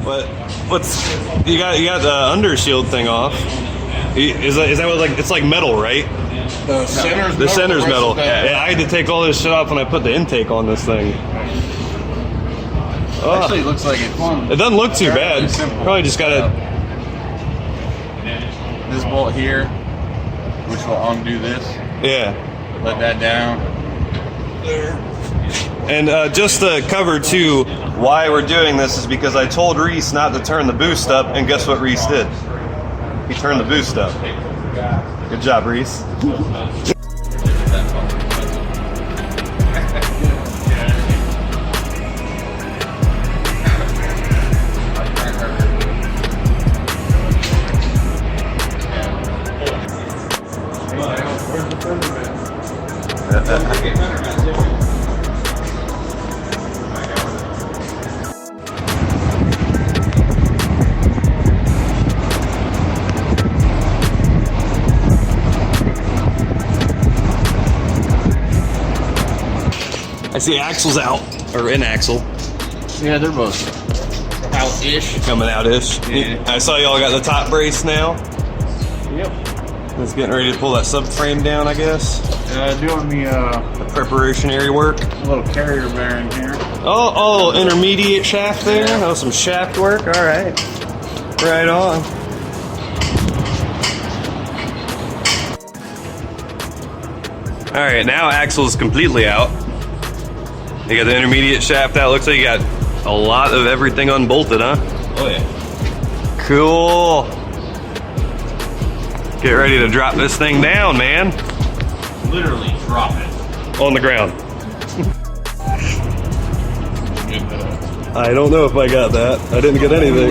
What's you got the under shield thing off? Is that what, like, it's like metal, right? The center's The center's metal. Yeah. I had to take all this shit off when I put the intake on this thing. Actually, it looks like it's fun. It doesn't look too bad. Probably just gotta. This bolt here, which will undo this. Yeah. Let that down. There. And just to cover too, why we're doing this is because I told Reese not to turn the boost up, and guess what Reese did? He turned the boost up. Good job, Reese. I see axle's out, or in axle. Yeah, they're both out-ish. Coming out-ish. Yeah. I saw y'all got the top brace now. Yep. It's getting ready to pull that subframe down, I guess. Doing the Preparationary work. little carrier bearing here. Oh, intermediate shaft there. Oh, some shaft work. All right. Right on. All right, now axle's completely out. You got the intermediate shaft out. Looks like you got a lot of everything unbolted, huh? Oh yeah. Cool. Get ready to drop this thing down, man. Literally drop it. On the ground. I don't know if I got that. I didn't get anything.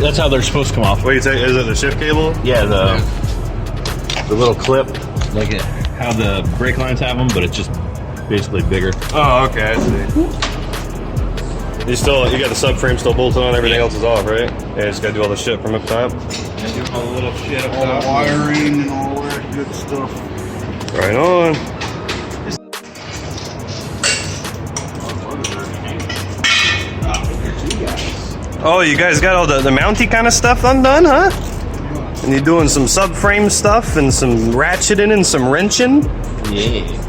That's how they're supposed to come off. What do you say? Is it the shift cable? Yeah, the little clip, like how the brake lines have them, but it's just basically bigger. Oh, okay, I see. You got the subframe still bolted on, everything else is off, right? Yeah, just gotta do all the shit from up top. And do all the little shit up all the wiring and all that good stuff. Right on. Oh, you guys got all the mounty kind of stuff undone, huh? And you're doing some subframe stuff and some ratcheting and some wrenching? Yeah.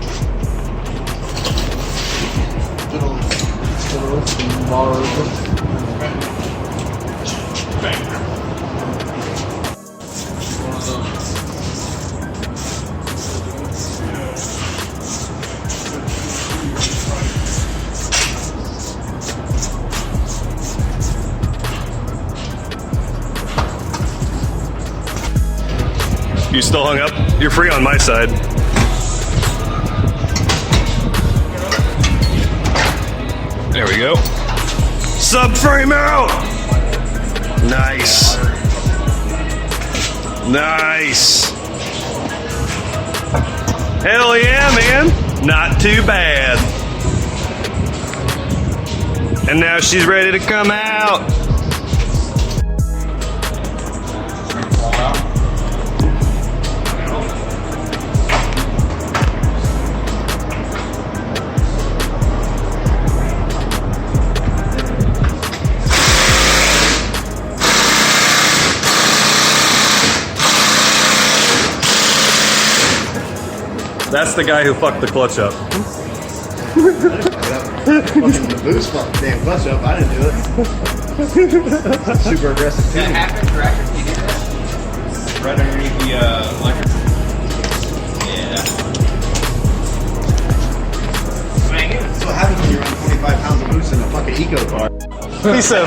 You still hung up? You're free on my side. There we go. Subframe out! Nice. Nice. Hell yeah, man. Not too bad. And now she's ready to come out. That's the guy who fucked the clutch up. The boost fucked the damn clutch up. I didn't do it. Super aggressive. That happened, Director? You did that? Right underneath the electric. Yeah. That's what happens when you run 25 pounds of boost in a fucking eco car. He said,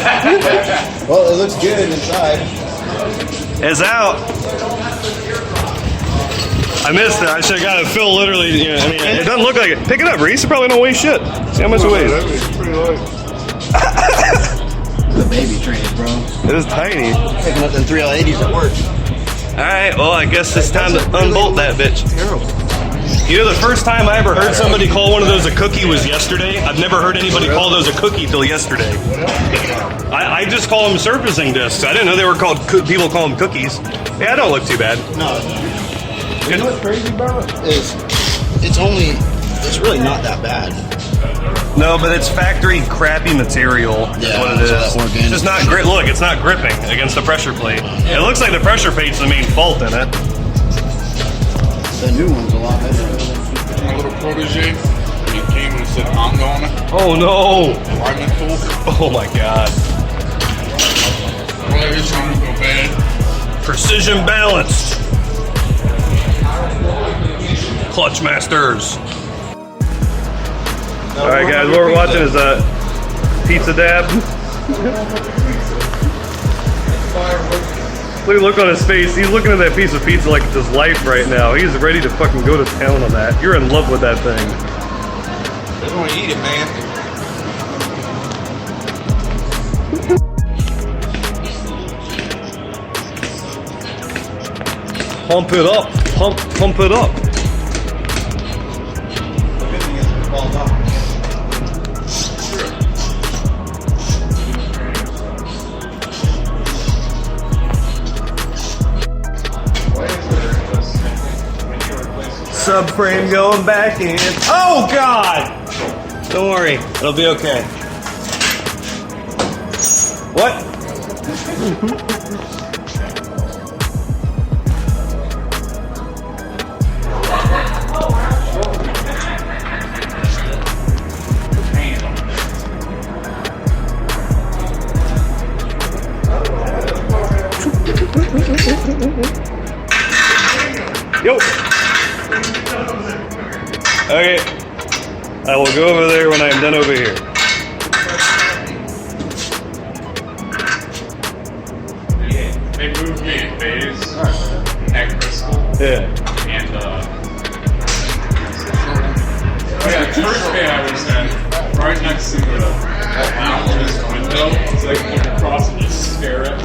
Well, it looks good inside. it's out. I missed it. I should have got it. Phil literally, you know, I mean, it doesn't look like it. Pick it up, Reese. It probably don't weigh shit. See how much it weighs. It's pretty light. The baby train, bro. It is tiny. Picking up them 3L80s at work. Alright, well, I guess it's time to unbolt that bitch. Terrible. You know, the first time I ever heard somebody call one of those a cookie was yesterday. I've never heard anybody call those a cookie till yesterday. I just call them surfacing discs. I didn't know they were called, people call them cookies. Yeah, I don't look too bad. No. You know what's crazy, bro? Is it's really not that bad. No, but it's factory crappy material. Is what it is. It's just not grip. Look, it's not gripping against the pressure plate. It looks like the pressure plate's the main fault in it. The new one's a lot better. My little protege, he came and said, I'm going to Oh no! alignment tool. Oh my god! Well, it's going to go bad. Precision balanced. Clutch masters. All right, guys, what we're watching is Pizza Dab. Look on his face. He's looking at that piece of pizza like it's his life right now. He's ready to fucking go to town on that. You're in love with that thing. Just want to eat it, man. Pump it up. Pump it up. The good thing is it falls off. Subframe going back in. Oh God! Don't worry, it'll be okay. What? Yo. Okay. I will go over there when I am done over here. They moved me in phase at Crystal, Yeah. and yeah, the first day I was at, right next to the lounge's window, so I could look across and just stare at it.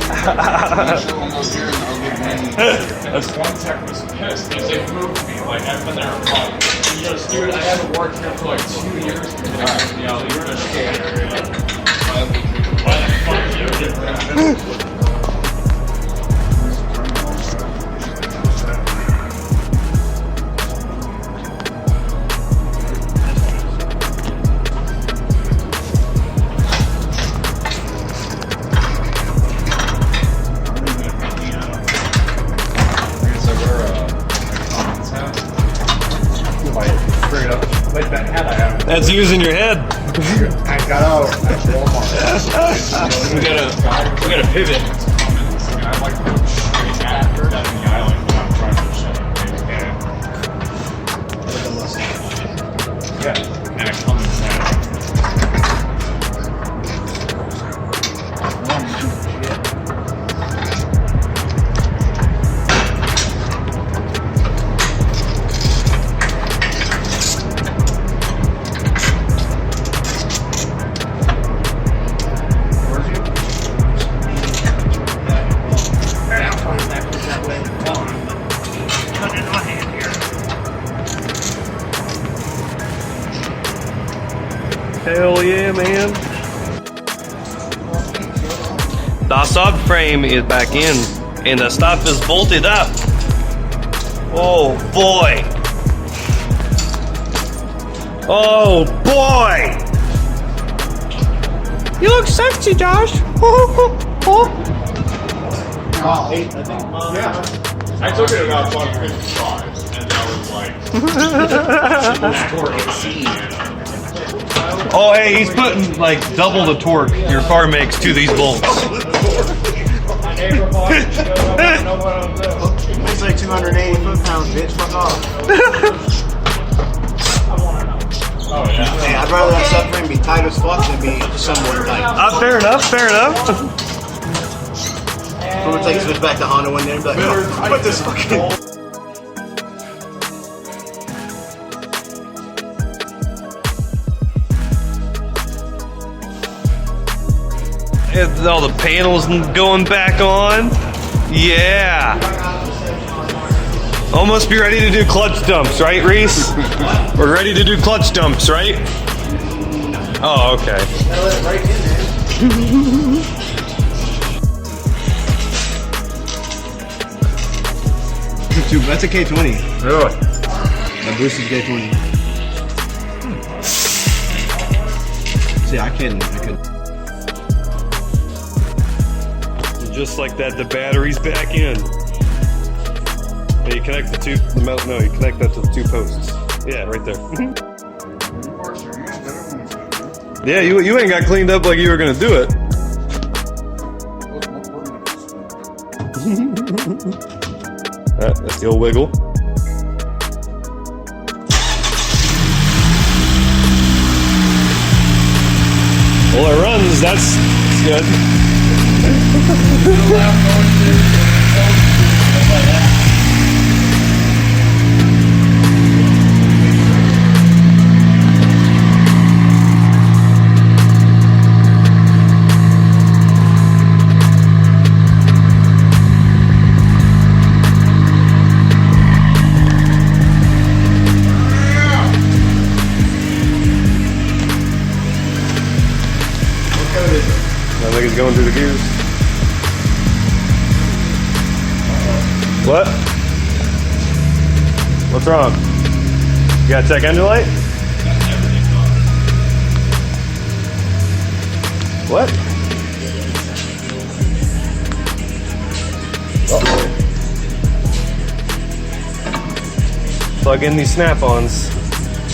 This one tech was pissed because they moved me. Like, I've been there a month. He goes, dude, I haven't worked here for like 2 years because they moved me out. You're in a shit area. Why the fuck do you get that? That's using your head. I got out at Walmart. We gotta pivot. I like to straight at her down the island when I'm trying to shut it. Yeah, and it comes down. Hell yeah, man. The subframe is back in, and the stuff is bolted up. Oh boy. Oh boy. You look sexy, Josh. I took it about 155, and that was like. Oh hey, he's putting like double the torque your car makes to these bolts. It's like 280 foot-pounds, bitch. Fuck off. Oh yeah. Hey, I'd rather that subframe be tight as fuck than be somewhat tight. Fair enough, fair enough. I'm gonna take switch back to Honda one day and be like, no, put this fucking. All the panels going back on. Yeah. Almost be ready to do clutch dumps, right, Reese? We're ready to do clutch dumps, right? Oh, okay. That's a K20. Really? The boosted K20. See, I can. Just like that, the battery's back in. Yeah, you connect the two. No, you connect that to the two posts. Yeah, right there. Yeah, you ain't got cleaned up like you were gonna do it. That's the old wiggle. Well, it runs. That's good. I think it's going through the gears. What? What's wrong? You gotta check engine light? What? Uh-oh. Plug in these snap-ons.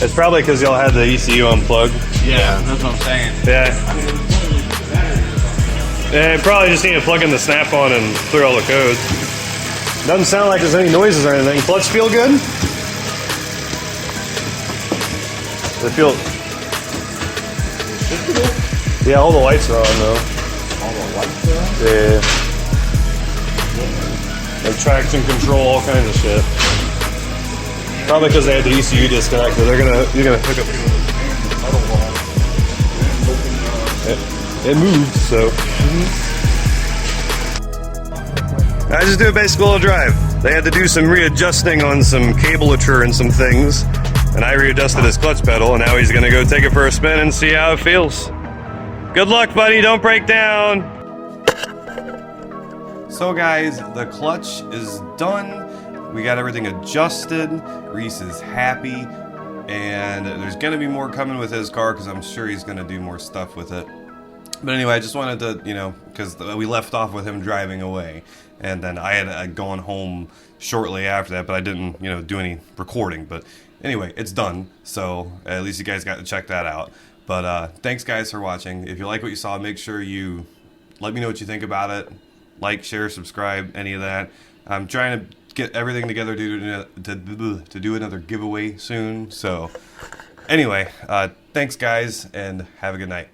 It's probably because y'all had the ECU unplugged. Yeah, that's what I'm saying. Yeah. Yeah, you probably just need to plug in the snap-on and clear all the code. Doesn't sound like there's any noises or anything. Clutch feel good? Does it feel... Yeah, all the lights are on though. All the lights are on? Yeah. Like traction control, all kinds of shit. Probably because they had the ECU disconnected. You're gonna hook up. It moved, so. I just do a basic little drive. They had to do some readjusting on some cablature and some things, and I readjusted his clutch pedal, and now he's gonna go take it for a spin and see how it feels. Good luck, buddy. Don't break down. So guys, the clutch is done. We got everything adjusted. Reese is happy, and there's gonna be more coming with his car because I'm sure he's gonna do more stuff with it. But anyway, I just wanted to, because we left off with him driving away, and then I had gone home shortly after that, but I didn't, do any recording. But anyway, it's done, so at least you guys got to check that out. But thanks, guys, for watching. If you like what you saw, make sure you let me know what you think about it. Like, share, subscribe, any of that. I'm trying to get everything together to do another giveaway soon. So anyway, thanks, guys, and have a good night.